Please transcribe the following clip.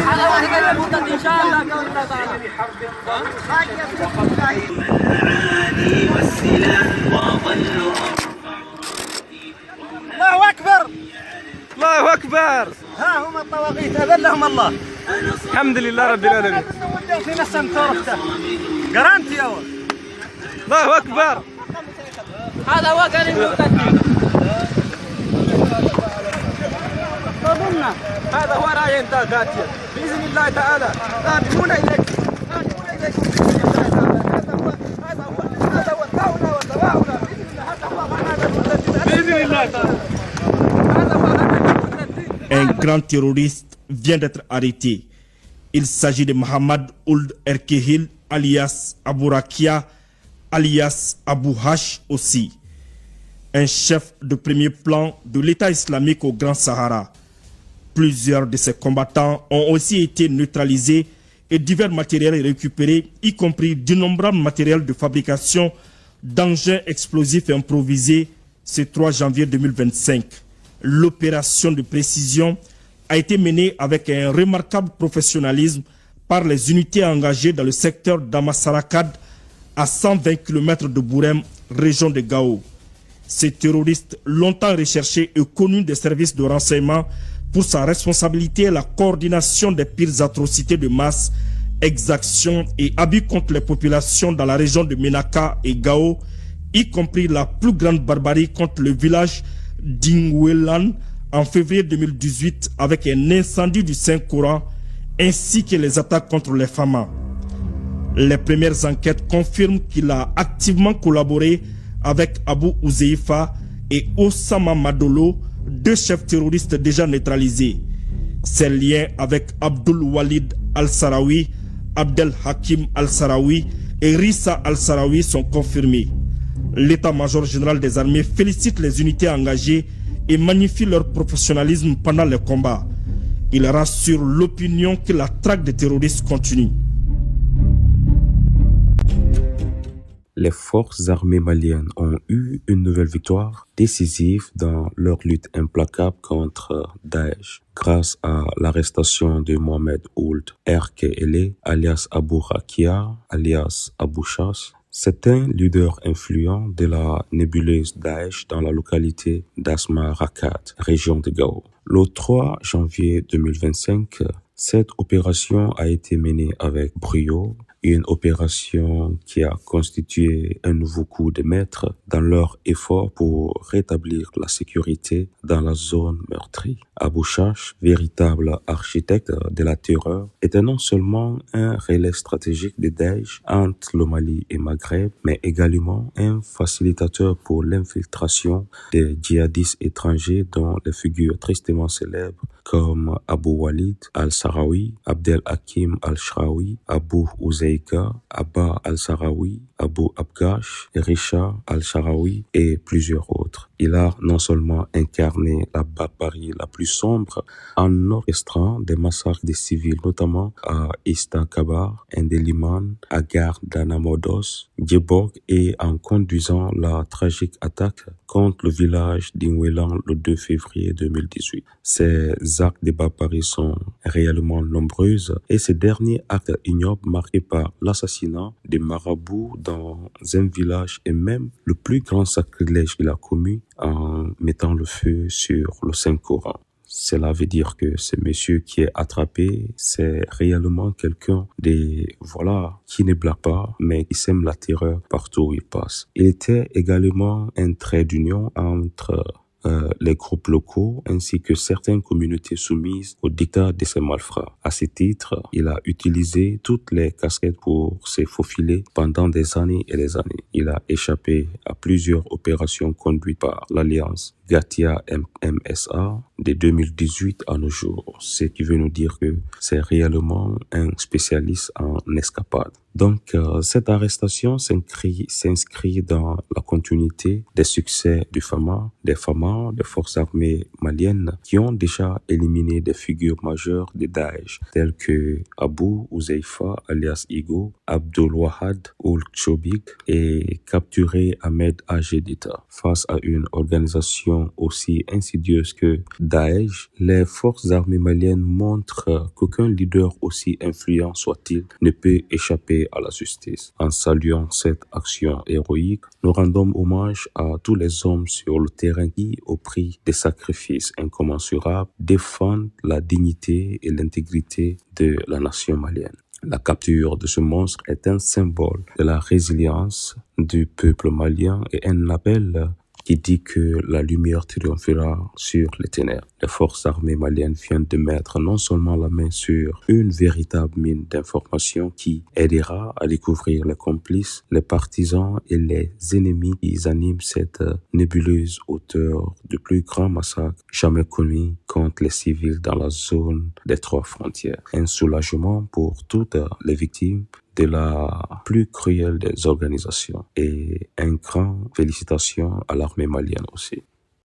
على واحد المدة إن شاء الله بإذن الله تعالى. المعاني والسلاح وظل الله أكبر الله أكبر. ها هم الطواغيت أذلهم الله. الحمد لله رب العالمين. في نفس التورفته قرنت يا ولد. الله أكبر. هذا هو كان المقدم. هذا هو راي داتيا بإذن الله تعالى قادمون إليك. Un grand terroriste vient d'être arrêté. Il s'agit de Mohamed Ould Erkehil, alias Abou Rakia, alias Abou Hash aussi. Un chef de premier plan de l'État islamique au Grand Sahara. Plusieurs de ses combattants ont aussi été neutralisés et divers matériels récupérés, y compris d'innombrables matériels de fabrication d'engins explosifs improvisés ce 3 janvier 2025. L'opération de précision a été menée avec un remarquable professionnalisme par les unités engagées dans le secteur d'Amasarakad à 120 km de Bourem, région de Gao. Ces terroristes, longtemps recherchés et connus des services de renseignement pour sa responsabilité et la coordination des pires atrocités de masse, exactions et abus contre les populations dans la région de Menaka et Gao, y compris la plus grande barbarie contre le village d'Ingwelan en février 2018 avec un incendie du Saint-Coran ainsi que les attaques contre les femmes. Les premières enquêtes confirment qu'il a activement collaboré avec Abou Ouzeifa et Osama Madolo, deux chefs terroristes déjà neutralisés. Ses liens avec Abdul Walid al-Sarawi, Abdel Hakim al-Sarawi et Rissa al-Sarawi sont confirmés. L'état-major général des armées félicite les unités engagées et magnifie leur professionnalisme pendant les combats. Il rassure l'opinion que la traque des terroristes continue. Les forces armées maliennes ont eu une nouvelle victoire décisive dans leur lutte implacable contre Daesh grâce à l'arrestation de Mohamed Ould Erkehil, alias Abou Rakia, alias Abou Chass. C'est un leader influent de la nébuleuse Daesh dans la localité d'Asma Rakat, région de Gao. Le 3 janvier 2025, cette opération a été menée avec brio, une opération qui a constitué un nouveau coup de maître dans leur effort pour rétablir la sécurité dans la zone meurtrie. Abou Chass, véritable architecte de la terreur, était non seulement un relais stratégique de Daesh entre le Mali et Maghreb, mais également un facilitateur pour l'infiltration des djihadistes étrangers dont les figures tristement célèbres comme Abou Walid al-Sarawi, Abdel Hakim al-Shraoui, Abou Ouzeika, Abba al-Sarawi, Abou Abgash, Risha al-Sharawi et plusieurs autres. Il a non seulement incarné la barbarie la plus sombre en orchestrant des massacres des civils, notamment à Istakabar, Indeliman, à Gare d'Anamodos, Djeborg et en conduisant la tragique attaque contre le village d'Ingwelan le 2 février 2018. Ces actes de barbarie sont réellement nombreux et ces derniers actes ignobles marqués par l'assassinat des marabouts dans un village et même le plus grand sacrilège qu'il a commis en mettant le feu sur le Saint-Coran. Cela veut dire que ce monsieur qui est attrapé, c'est réellement quelqu'un qui ne blague pas, mais qui sème la terreur partout où il passe. Il était également un trait d'union entre les groupes locaux ainsi que certaines communautés soumises au dictat de ces malfrats. À ce titre, il a utilisé toutes les casquettes pour se faufiler pendant des années et des années. Il a échappé à plusieurs opérations conduites par l'Alliance Gatia MSA de 2018 à nos jours, ce qui veut nous dire que c'est réellement un spécialiste en escapade. Donc, cette arrestation s'inscrit dans la continuité des succès du FAMA, des forces armées maliennes qui ont déjà éliminé des figures majeures de Daesh, telles que Abou Ouzeifa, alias Igo, Abdul Wahad Ould Chobik et capturé Ahmed Agedita. Face à une organisation sont aussi insidieuses que Daesh, les forces armées maliennes montrent qu'aucun leader, aussi influent soit-il, ne peut échapper à la justice. En saluant cette action héroïque, nous rendons hommage à tous les hommes sur le terrain qui, au prix des sacrifices incommensurables, défendent la dignité et l'intégrité de la nation malienne. La capture de ce monstre est un symbole de la résilience du peuple malien et un appel qui dit que la lumière triomphera sur les ténèbres. Les forces armées maliennes viennent de mettre non seulement la main sur une véritable mine d'informations qui aidera à découvrir les complices, les partisans et les ennemis qui animent cette nébuleuse auteur du plus grand massacre jamais connu contre les civils dans la zone des 3 frontières. Un soulagement pour toutes les victimes de la plus cruelle des organisations et un grand félicitations à l'armée malienne aussi.